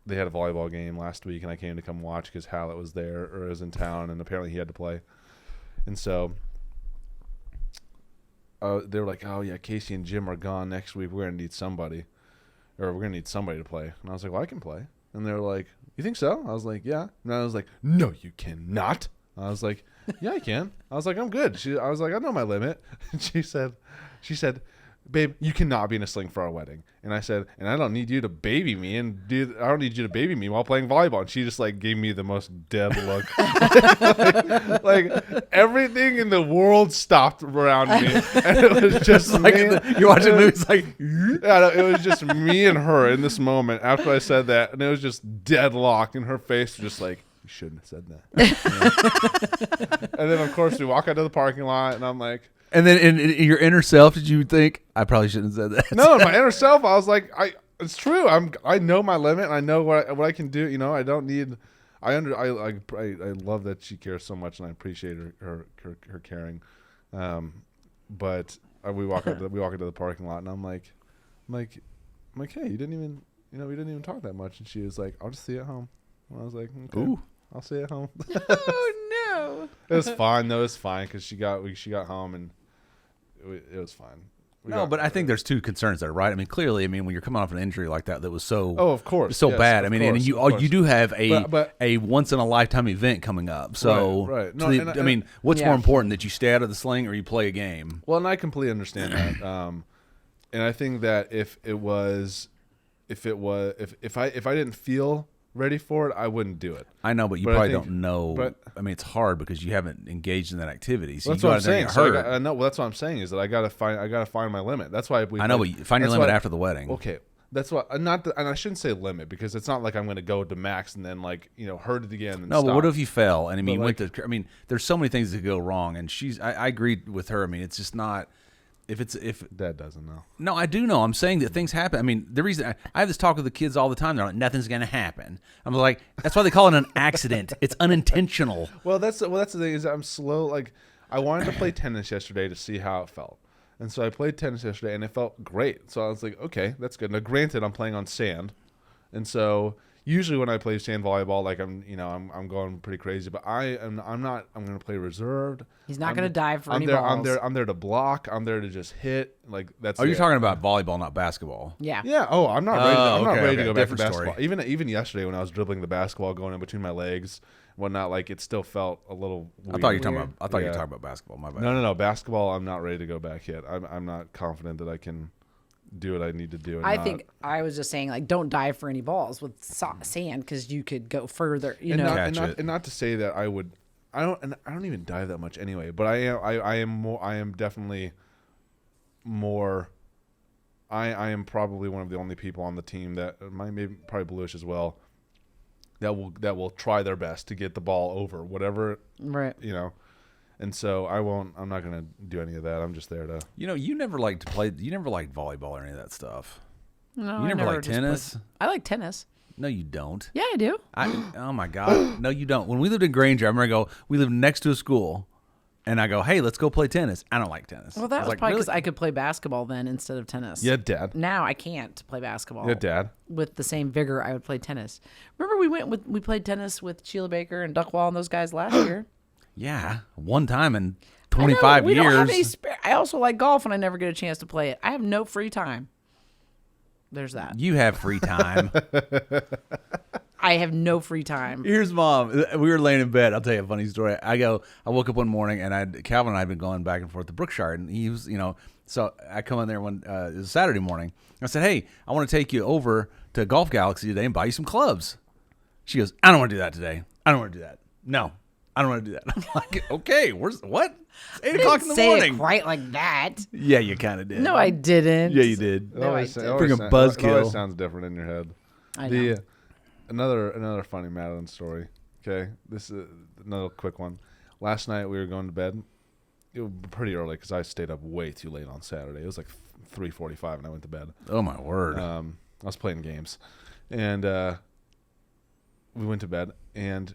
they had a volleyball game last week, and I came to come watch because Hallett was there or was in town, and apparently he had to play. And so they were like, "Oh yeah, Casey and Jim are gone next week. We're gonna need somebody, or we're gonna need somebody to play." And I was like, "Well, I can play." And they were like, "You think so?" I was like, "Yeah." And I was like, "No, you cannot." I was like, "Yeah, I can." I was like, "I'm good." I was like, "I know my limit." And she said, "Babe, you cannot be in a sling for our wedding." And I said, "And I don't need you to baby me, and dude, I don't need you to baby me while playing volleyball." And she just like gave me the most dead look. like everything in the world stopped around me, and it was just Like me. you're watching movies, like Yeah, no, it was just me and her in this moment after I said that, and it was just deadlocked, and her face was just like, "You shouldn't have said that." And then of course we walk out to the parking lot, and I'm like. and then in your inner self, did you think I probably shouldn't have said that? No, in my inner self, I was like, it's true. I know my limit. And I know what I can do. You know, I don't need. I love that she cares so much, and I appreciate her caring. But we walk into the parking lot, and I'm like, hey, you didn't even, we didn't even talk that much. And she was like, "I'll just see you at home." And I was like, "Okay, Ooh. I'll see you at home." Oh no. It was fine though. It was fine because she got home, and it was fine. No, but I think there's two concerns there, right? I mean, clearly, when you're coming off an injury like that was so of course, so yes, bad. of And course, you of course. you do have But- a once in a lifetime event coming up. So Right. No, to and what's Yeah. more important, that you stay out of the sling or you play a game? Well, and I completely understand that. And I think that if I didn't feel ready for it, I wouldn't do it. I know, but you But I probably think- don't know. but- It's hard because you haven't engaged in that activity. So That's you what go I'm out there saying. and So get hurt. I know. Well, that's what I'm saying is that I gotta find my limit. That's why I know, but you find your limit after the wedding. Okay, that's what. And I shouldn't say limit because it's not like I'm going to go to max and then hurt it again. And No, but stop. what if you fell? And But, went to. There's so many things that go wrong. And I agree with her. It's just not. If Dad doesn't know? No, I do know. I'm saying that things happen. The reason I have this talk with the kids all the time. They're like, nothing's going to happen. I'm like, that's why they call it an accident. It's unintentional. Well, that's the thing is I'm slow. Like I wanted to play tennis yesterday to see how it felt, and so I played tennis yesterday, and it felt great. So I was like, okay, that's good. Now, granted, I'm playing on sand, and so usually when I play sand volleyball, like I'm going pretty crazy. But I'm not. I'm going to play reserved. He's not going to dive for any there, balls. I'm there to block. I'm there to just hit. Like that's. Oh, you're it. talking about volleyball, not basketball. Yeah. Yeah. Oh, I'm not ready. I'm not okay, ready to okay. go back to Different basketball. story. Even yesterday when I was dribbling the basketball, going in between my legs, whatnot, like it still felt a little. Weird. I thought you were talking about. you Yeah. were talking about basketball. My bad. No. Basketball, I'm not ready to go back yet. I'm not confident that I can do what I need to do. And I think I was just saying, like, don't dive for any balls with sand because you could go further. and Catch it. not to say that I would. I don't even dive that much anyway. But I am definitely more. I am probably one of the only people on the team that probably Bluish as well. That will try their best to get the ball over whatever Right. And so I'm not gonna do any of that. I'm just there to. You never liked to play. You never liked volleyball or any of that stuff. No, You I never liked just tennis? played- I like tennis. No, you don't. Yeah, I do. Oh my God. No, you don't. When we lived in Granger, I remember we lived next to a school, and I go, hey, let's go play tennis. I don't like tennis. Well, that I was like, probably really? because I could play basketball then instead of tennis. Yeah, Dad. Now I can't play basketball. Yeah, Dad. With the same vigor I would play tennis. Remember we played tennis with Sheila Baker and Duckwall and those guys last year. Yeah, one time in I know, 25 we years. don't have any I also like golf and I never get a chance to play it. I have no free time. There's that. You have free time. I have no free time. Here's Mom. We were laying in bed. I'll tell you a funny story. I woke up one morning, and Calvin and I had been going back and forth to Brookshire, and he was, so I come in there it was a Saturday morning. I said, hey, I want to take you over to Golf Galaxy today and buy you some clubs. She goes, I don't want to do that today. I don't want to do that. No, I don't want to do that. I'm like, okay, where's what? It's 8 I o'clock didn't in the say morning. it quite like that. Yeah, you kind of did. No, I didn't. Yeah, you did. It always, I it did. always Freaking sa- buzzkill. It always sounds different in your head. I know. Another funny Madeline story. Okay, this is another quick one. Last night we were going to bed. It was pretty early because I stayed up way too late on Saturday. It was like 3:45 and I went to bed. Oh my word. I was playing games, and we went to bed, and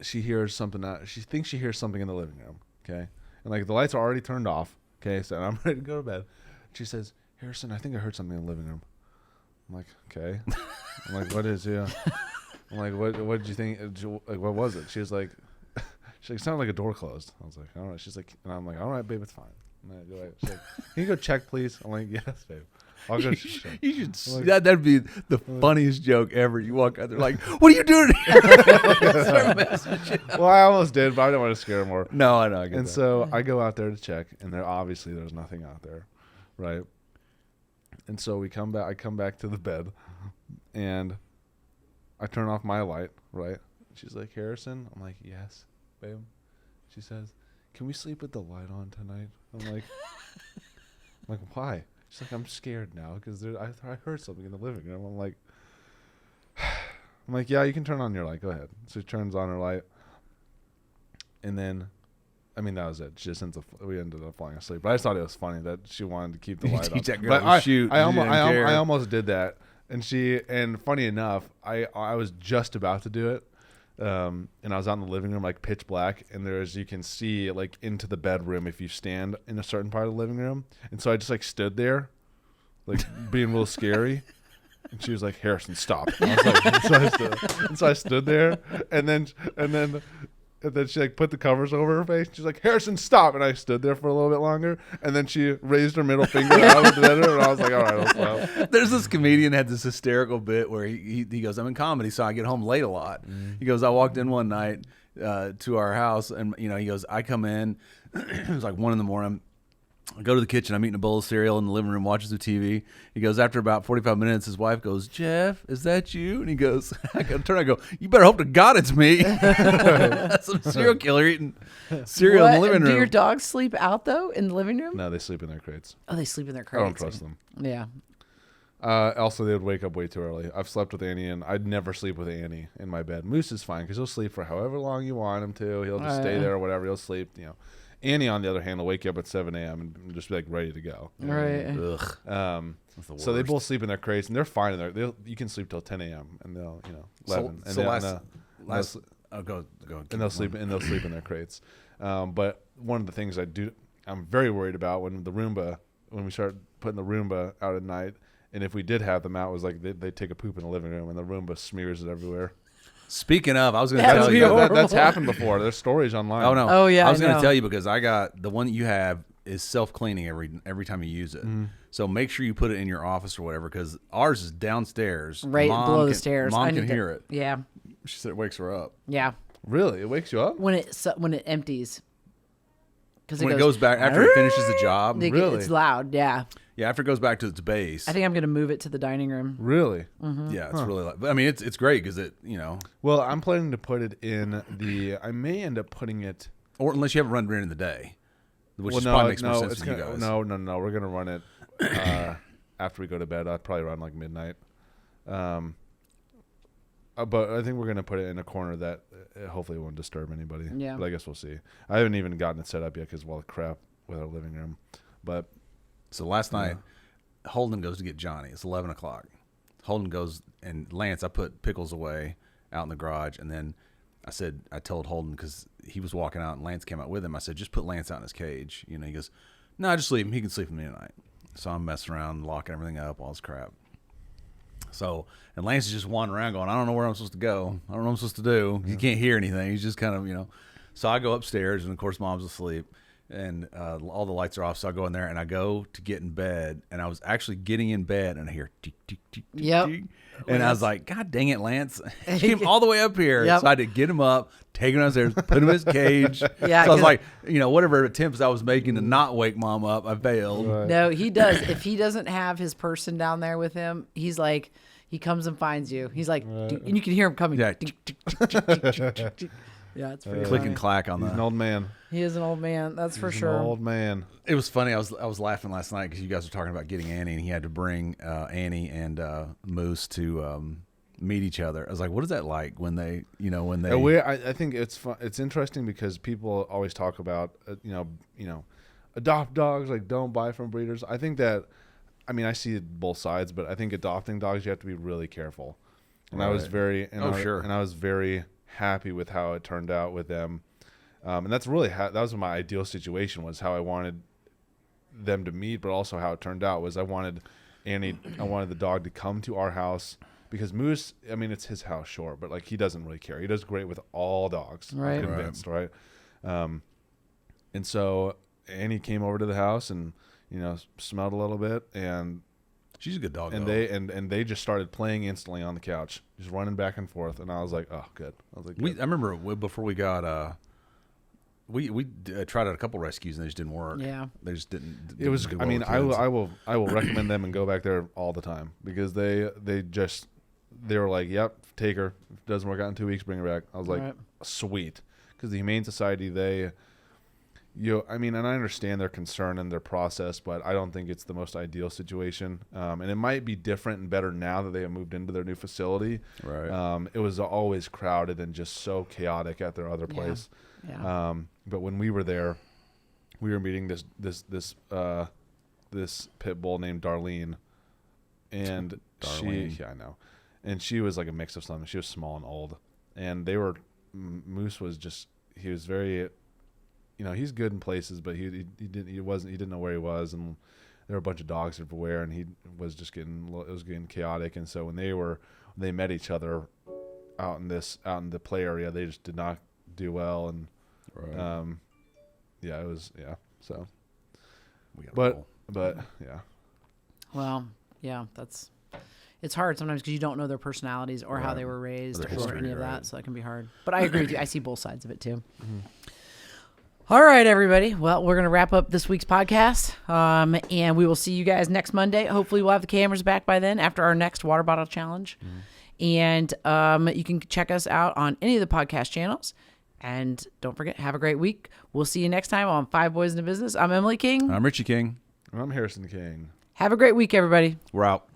she hears something. She thinks she hears something in the living room. Okay, and like the lights are already turned off. Okay, so I'm ready to go to bed. She says, "Harrison, I think I heard something in the living room." I'm like, "Okay." I'm like, "What is?" Yeah. I'm like, "What did you think? Like, what was it?" She was like, "She's like, it sounded like a door closed." I was like, "All right." She's like, and I'm like, "All right, babe, it's fine." She's like, "Can you go check, please?" I'm like, "Yes, babe. I'll go check." You should. Like- That'd be the funniest joke ever. You walk out there like, "What are you doing here?" Start messing with you. Well, I almost did, but I didn't want to scare her more. No, I know. I get And that. so I go out there to check, and there's nothing out there, right? And so we come back. I come back to the bed, and I turn off my light, right? She's like, "Harrison," I'm like, "Yes, babe." She says, "Can we sleep with the light on tonight?" I'm like, "Why?" She's like, "I'm scared now because I heard something in the living room." I'm like, "Yeah, you can turn on your light. Go ahead." So she turns on her light, and then, I mean, that was it. She just we ended up falling asleep. But I just thought it was funny that she wanted to keep the light on. Teach that girl But to I, shoot. I, She almost, didn't care. I almost did that, and funny enough, I was just about to do it. And I was out in the living room, like pitch black, and you can see like into the bedroom if you stand in a certain part of the living room. And so I just like stood there, like being real scary. And she was like, "Harrison, stop." And I was like, so I stood there, and then she like put the covers over her face. She's like, "Harrison, stop!" And I stood there for a little bit longer, and then she raised her middle finger out of the bedroom, and I was like, "All right, I'll stop." There's this comedian had this hysterical bit where he goes, "I'm in comedy, so I get home late a lot." He goes, "I walked in one night to our house, and he goes, I come in, it was like 1 a.m. I go to the kitchen. I'm eating a bowl of cereal in the living room, watches the TV. He goes, after about 45 minutes, his wife goes, "Jeff, is that you?" And he goes, I go, "You better hope to God it's me." Some serial killer eating cereal in the living room. Do your dogs sleep out though in the living room? No, they sleep in their crates. Oh, they sleep in their I crates. don't trust them. Yeah. Also, they would wake up way too early. I've slept with Annie, and I'd never sleep with Annie in my bed. Moose is fine because he'll sleep for however long you want him to. He'll just stay there or whatever. He'll sleep, Annie, on the other hand, will wake you up at 7 a.m. and just be like ready to go. You know what I mean? Right. Ugh. That's the So they worst. both sleep in their crates, and they're fine in there. You can sleep till 10 a.m. and they'll 11. So last go. And they'll sleep in their crates. But one of the things I'm very worried about when we start putting the Roomba out at night, and if we did have them out, was like they take a poop in the living room and the Roomba smears it everywhere. Speaking of, I was going to That'd tell be you. horrible. That's happened before. There's stories online. Oh no! Oh, yeah, I was I going to know. tell you because I got the one that you have is self-cleaning every time you use it. So make sure you put it in your office or whatever because ours is downstairs, Right below the stairs. Mom I can need to- hear it. Yeah. She said it wakes her up Yeah. Really? It wakes you up? When it empties. Because when it goes back after it finishes the job. Really? It's loud. Yeah. Yeah, after it goes back to its base. I think I'm gonna move it to the dining room. Really? Yeah, it's really. But I mean, it's great because it Well, I'm planning to put it in I may end up putting it. or unless you haven't run during the day, which Well, probably makes more sense it's for you gonna, guys. no. We're gonna run it after we go to bed. I'd probably run like midnight. But I think we're gonna put it in a corner that hopefully won't disturb anybody. Yeah. But I guess we'll see. I haven't even gotten it set up yet because of all the crap with our living room. But So last night, Holden goes to get Johnny. It's 11 o'clock. Holden goes, and Lance, I put Pickles away out in the garage, and then I told Holden, because he was walking out, and Lance came out with him, I said, just put Lance out in his cage. He goes, no, just leave him. He can sleep with me tonight. So I'm messing around, locking everything up, all this crap. So, and Lance is just wandering around going, I don't know where I'm supposed to go. I don't know what I'm supposed to do. He can't hear anything. He's just kind of, So I go upstairs, and of course, Mom's asleep. And all the lights are off, so I go in there and I go to get in bed, and I was actually getting in bed, and I hear tick, tick, tick, tick, Yep. tick. And I was like, God dang it, Lance. He came all the way up here. Yep. So I had to get him up, take him downstairs, put him in his cage. Yeah, So I was 'cause- like, whatever attempts I was making to not wake Mom up, I failed. Right. No, he does. If he doesn't have his person down there with him, he's like, he comes and finds you. He's like, and you can hear him coming. Yeah. Tick, tick, tick, tick, tick, tick, tick, tick. Yeah, it's pretty Click funny. and clack on He's an the. old man. He is an old man, that's for He's sure. an old man. It was funny. I was laughing last night because you guys were talking about getting Annie, and he had to bring Annie and Moose to meet each other. I was like, what is that like when they, when they? I think it's fun. It's interesting because people always talk about adopt dogs, like don't buy from breeders. I think that, I see both sides, but I think adopting dogs you have to be really careful. And I was Right. and I was very happy with how it turned out with them. And that's really that was my ideal situation, was how I wanted them to meet, but also how it turned out was I wanted the dog to come to our house, because Moose, it's his house, sure, but like he doesn't really care. He does great with all dogs. Right. I'm convinced, right? And so Annie came over to the house and smelled a little bit, and She's a good dog. and though. they just started playing instantly on the couch, just running back and forth, and I was like, oh, good. I was like, I good. remember before we got we tried out a couple rescues and they just didn't work. Yeah. They just didn't. It was. do well with I kids. will recommend them and go back there all the time, because they were like, yep, take her. If it doesn't work out in 2 weeks, bring her back. I was like, Right. sweet, because the Humane Society, and I understand their concern and their process, but I don't think it's the most ideal situation. And it might be different and better now that they have moved into their new facility. Right. It was always crowded and just so chaotic at their other place. Yeah. But when we were there, we were meeting this pit bull named Darlene, and Darlene. I know, and she was like a mix of something. She was small and old, and Moose was he was very, he's good in places, but he didn't know where he was, and there were a bunch of dogs everywhere, and he was just it was getting chaotic. And so when they met each other out in the play area, they just did not do well, and Right. it was so, We got but yeah, Well, yeah, it's hard sometimes because you don't know their personalities or how Right. they were raised Or or, their history, any of right. that, so that can be hard. But I agree with you. I see both sides of it too. All right, everybody. Well, we're going to wrap up this week's podcast, and we will see you guys next Monday. Hopefully, we'll have the cameras back by then after our next water bottle challenge. And you can check us out on any of the podcast channels. And don't forget, have a great week. We'll see you next time on Five Boys in the Business. I'm Emily King. I'm Richie King. and I'm Harrison King. Have a great week, everybody. We're out.